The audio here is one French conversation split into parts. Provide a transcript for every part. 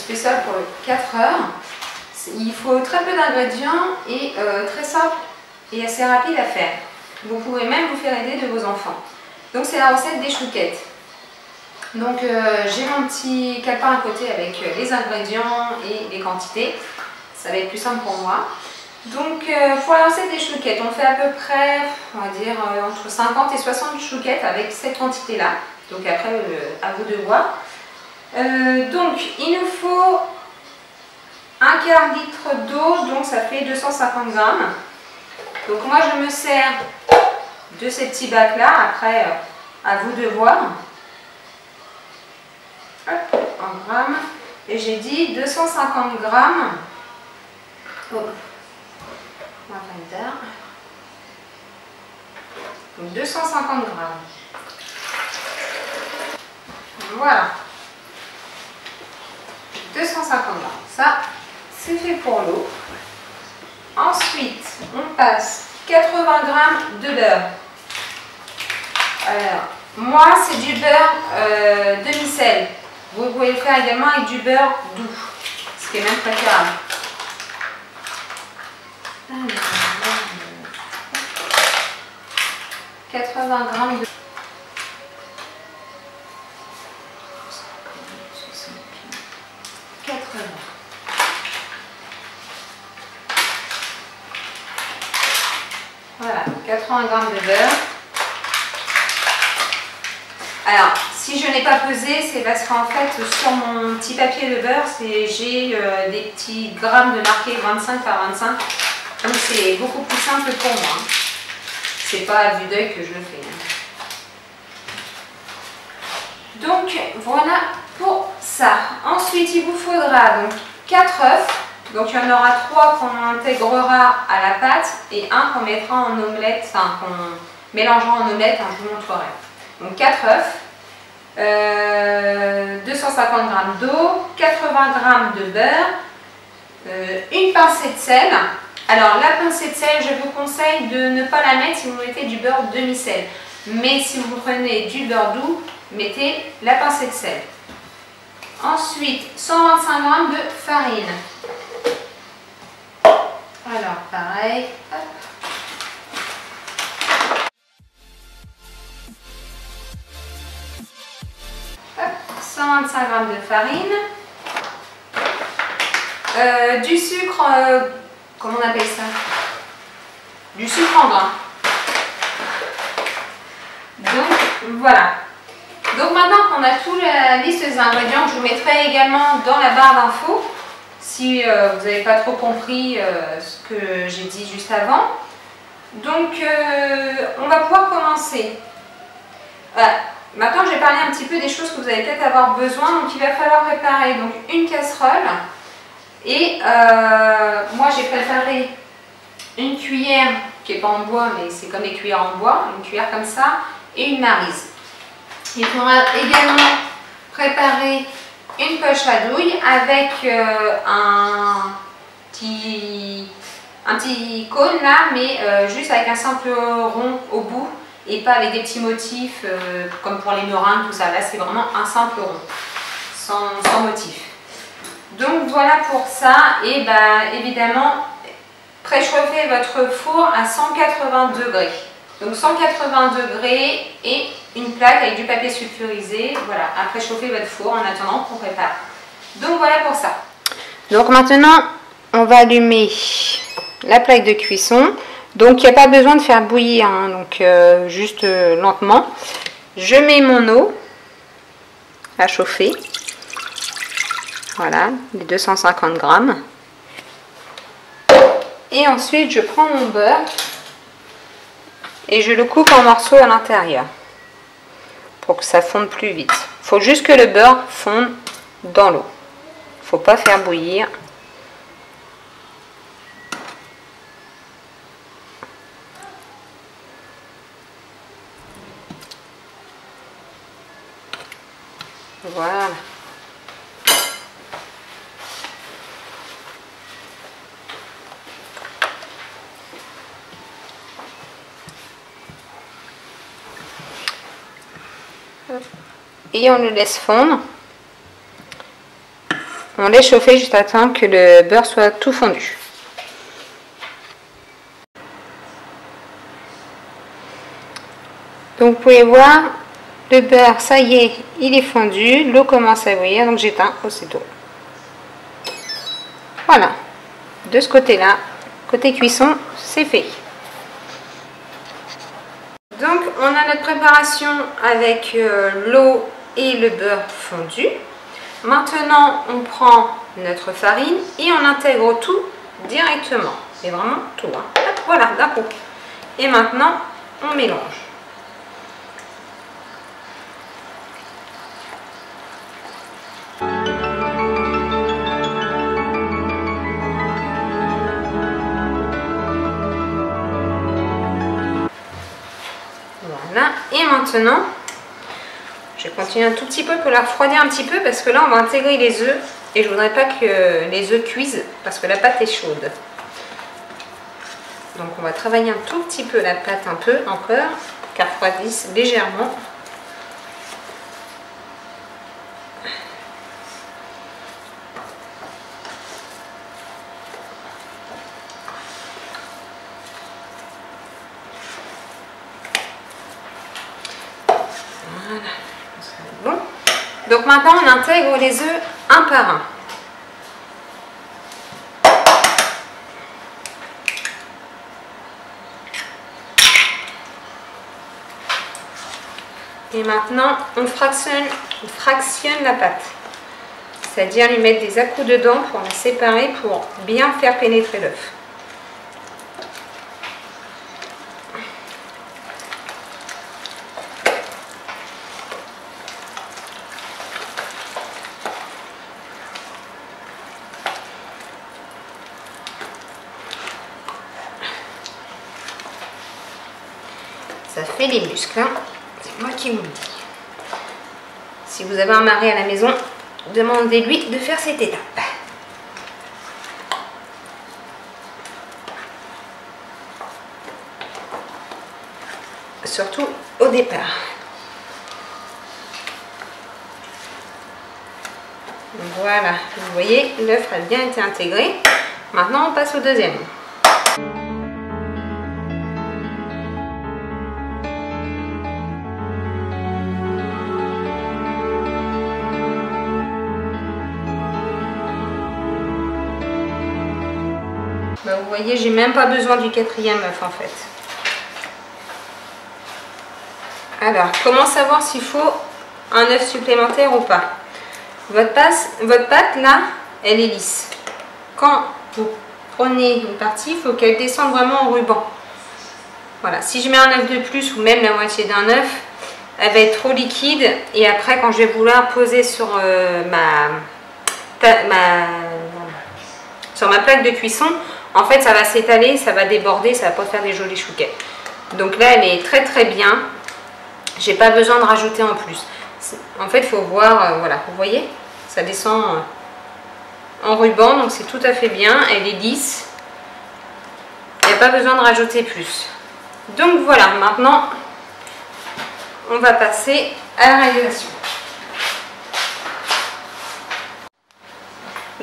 fait ça pour 4 heures. Il faut très peu d'ingrédients et très simple et assez rapide à faire. Vous pouvez même vous faire aider de vos enfants. Donc c'est la recette des chouquettes. Donc j'ai mon petit calepin à côté avec les ingrédients et les quantités. Ça va être plus simple pour moi. Donc pour la recette des chouquettes, on fait à peu près, on va dire, entre 50 et 60 chouquettes avec cette quantité-là. Donc après, à vous de voir. Donc il nous faut un quart litre d'eau, donc ça fait 250 grammes. Donc moi je me sers de ces petits bacs là, après à vous de voir. Hop, en grammes. Et j'ai dit 250 grammes. Oh. Donc 250 grammes. Voilà. 250 grammes. Ça, c'est fait pour l'eau. Ensuite, on passe 80 grammes de beurre. Alors, moi, c'est du beurre demi-sel. Vous pouvez le faire également avec du beurre doux, ce qui est même préférable. 80 grammes de 80. Voilà, 80 grammes de beurre. Alors, si je n'ai pas pesé, c'est parce qu'en fait, sur mon petit papier de beurre, j'ai des petits grammes de marqué 25 par 25. Donc, c'est beaucoup plus simple pour moi. C'est pas à vue d'œil que je le fais. Donc, voilà pour ça. Ensuite, il vous faudra donc 4 œufs. Donc, il y en aura 3 qu'on intégrera à la pâte et un qu'on mettra en omelette, enfin, qu'on mélangera en omelette, je vous montrerai. Donc 4 œufs, 250 g d'eau, 80 g de beurre, une pincée de sel. Alors la pincée de sel, je vous conseille de ne pas la mettre si vous mettez du beurre demi-sel. Mais si vous prenez du beurre doux, mettez la pincée de sel. Ensuite, 125 g de farine. Alors pareil, hop. 125 g de farine, du sucre, comment on appelle ça? Du sucre en grains. Donc voilà. Donc maintenant qu'on a toute la liste des ingrédients, je vous mettrai également dans la barre d'infos si vous n'avez pas trop compris ce que j'ai dit juste avant. Donc on va pouvoir commencer. Voilà. Maintenant, je vais parler un petit peu des choses que vous allez peut-être avoir besoin. Donc, il va falloir préparer donc, une casserole. Et moi, j'ai préparé une cuillère qui n'est pas en bois, mais c'est comme les cuillères en bois. Une cuillère comme ça et une maryse. Il faudra également préparer une poche à douille avec un petit cône là, mais juste avec un simple rond au bout. Et pas avec des petits motifs comme pour les meringues, tout ça. Là, c'est vraiment un simple rond, sans motif. Donc, voilà pour ça. Et évidemment, préchauffez votre four à 180 degrés. Donc, 180 degrés et une plaque avec du papier sulfurisé. Voilà, à préchauffer votre four en attendant qu'on prépare. Donc, voilà pour ça. Donc, maintenant, on va allumer la plaque de cuisson. Donc, il n'y a pas besoin de faire bouillir, hein, donc juste lentement. Je mets mon eau à chauffer. Voilà, les 250 grammes. Et ensuite, je prends mon beurre et je le coupe en morceaux à l'intérieur pour que ça fonde plus vite. Il faut juste que le beurre fonde dans l'eau. Il ne faut pas faire bouillir. Voilà. Et on le laisse fondre. On laisse chauffer juste à temps que le beurre soit tout fondu. Donc vous pouvez voir, le beurre, ça y est, il est fondu. L'eau commence à bouillir, donc j'éteins aussitôt. Voilà. De ce côté-là, côté cuisson, c'est fait. Donc on a notre préparation avec l'eau et le beurre fondu. Maintenant on prend notre farine et on intègre tout directement. Mais vraiment tout. Hein. Hop, voilà, d'un coup. Et maintenant on mélange. Voilà, et maintenant, je vais continuer un tout petit peu pour la refroidir un petit peu parce que là on va intégrer les œufs et je voudrais pas que les œufs cuisent parce que la pâte est chaude. Donc on va travailler un tout petit peu la pâte un peu encore, qu'elle refroidisse légèrement. Bon. Donc maintenant on intègre les œufs un par un. Et maintenant on fractionne la pâte. C'est-à-dire lui mettre des à-coups dedans pour la séparer pour bien faire pénétrer l'œuf. Ça fait les muscles, hein. C'est moi qui vous le dis. Si vous avez un mari à la maison, demandez-lui de faire cette étape. Surtout au départ. Voilà, vous voyez, l'œuf a bien été intégré. Maintenant, on passe au deuxième. Bah, vous voyez, j'ai même pas besoin du quatrième œuf en fait. Alors, comment savoir s'il faut un œuf supplémentaire ou pas? Votre pâte là, elle est lisse. Quand vous prenez une partie, il faut qu'elle descende vraiment en ruban. Voilà, si je mets un œuf de plus ou même la moitié d'un œuf, elle va être trop liquide et après quand je vais vouloir poser sur ma plaque de cuisson, en fait ça va s'étaler, ça va déborder, ça va pas faire des jolis chouquets. Donc là elle est très très bien, j'ai pas besoin de rajouter en plus. En fait il faut voir, voilà, vous voyez, ça descend en ruban, donc c'est tout à fait bien, elle est lisse, il n'y a pas besoin de rajouter plus. Donc voilà, maintenant on va passer à la réalisation.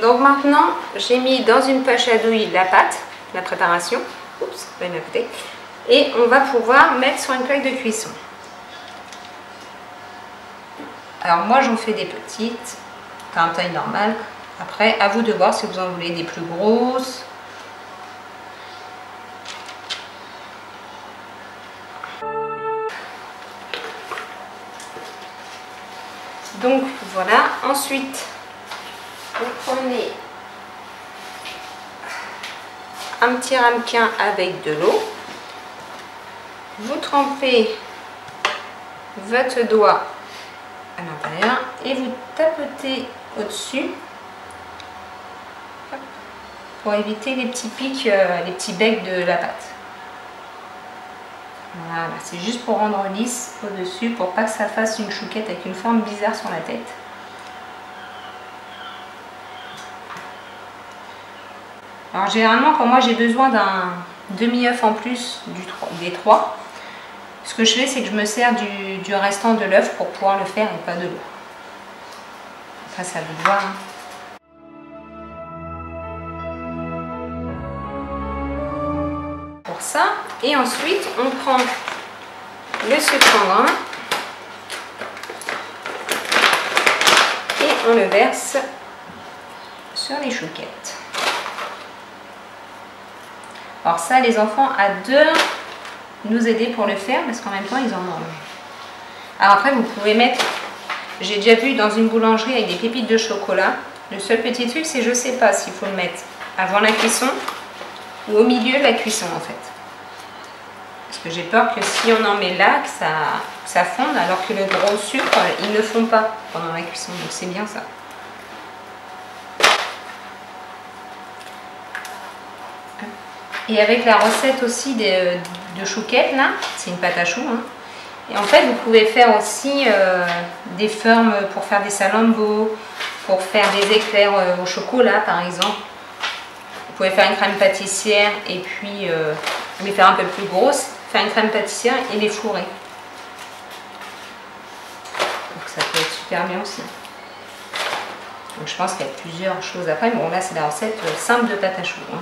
Donc maintenant, j'ai mis dans une poche à douille la pâte, la préparation. Oups, bien à côté. Et on va pouvoir mettre sur une plaque de cuisson. Alors moi, j'en fais des petites, à taille normale. Après, à vous de voir si vous en voulez des plus grosses. Donc voilà, ensuite vous prenez un petit ramequin avec de l'eau, vous trempez votre doigt à l'intérieur et vous tapotez au-dessus pour éviter les petits pics, les petits becs de la pâte. Voilà, c'est juste pour rendre lisse au-dessus, pour pas que ça fasse une chouquette avec une forme bizarre sur la tête. Alors généralement, quand moi j'ai besoin d'un demi-œuf en plus des trois, ce que je fais, c'est que je me sers du restant de l'œuf pour pouvoir le faire et pas de l'eau. Après, ça vous de voir. Hein. pour ça. Et ensuite, on prend le sucre en grains et on le verse sur les chouquettes. Alors ça, les enfants adorent nous aider pour le faire parce qu'en même temps, ils en mangent. Alors après, vous pouvez mettre, j'ai déjà vu dans une boulangerie avec des pépites de chocolat. Le seul petit truc, c'est je ne sais pas s'il faut le mettre avant la cuisson ou au milieu de la cuisson en fait. Parce que j'ai peur que si on en met là, que ça fonde, alors que le gros sucre, ils ne font pas pendant la cuisson. Donc c'est bien ça. Et avec la recette aussi de chouquettes, là, c'est une pâte à choux. Hein. Et en fait, vous pouvez faire aussi des formes pour faire des salambos, pour faire des éclairs au chocolat par exemple. Vous pouvez faire une crème pâtissière et puis les faire un peu plus grosses, faire une crème pâtissière et les fourrer. Donc ça peut être super bien aussi. Donc je pense qu'il y a plusieurs choses après. Bon là c'est la recette simple de pâte à choux. Hein.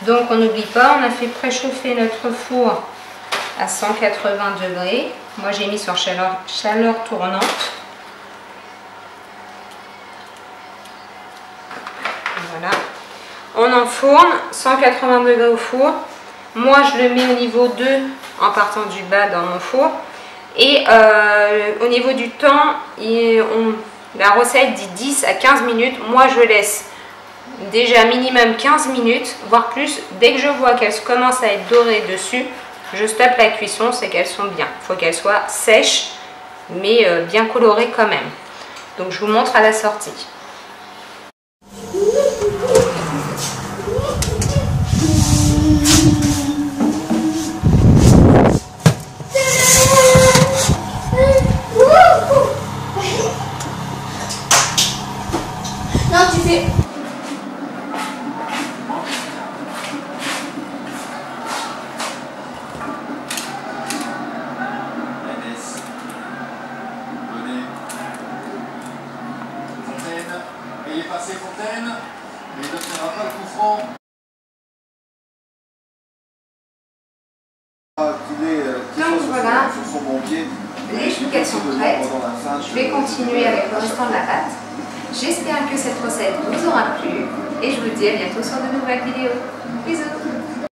Donc on n'oublie pas, on a fait préchauffer notre four à 180 degrés. Moi j'ai mis sur chaleur tournante. Voilà. On enfourne 180 degrés au four. Moi je le mets au niveau 2 en partant du bas dans mon four. Et au niveau du temps, la recette dit 10 à 15 minutes. Moi je laisse déjà minimum 15 minutes, voire plus. Dès que je vois qu'elles commencent à être dorées dessus, je stoppe la cuisson, c'est qu'elles sont bien. Il faut qu'elles soient sèches, mais bien colorées quand même. Donc je vous montre à la sortie. Non, tu fais... Veuillez passer Fontaine, et il n'obtiendra pas le coup franc. Donc voilà, les chouquettes sont prêtes. Je vais continuer avec le restant de la pâte. J'espère que cette recette vous aura plu et je vous dis à bientôt sur de nouvelles vidéos. Bisous!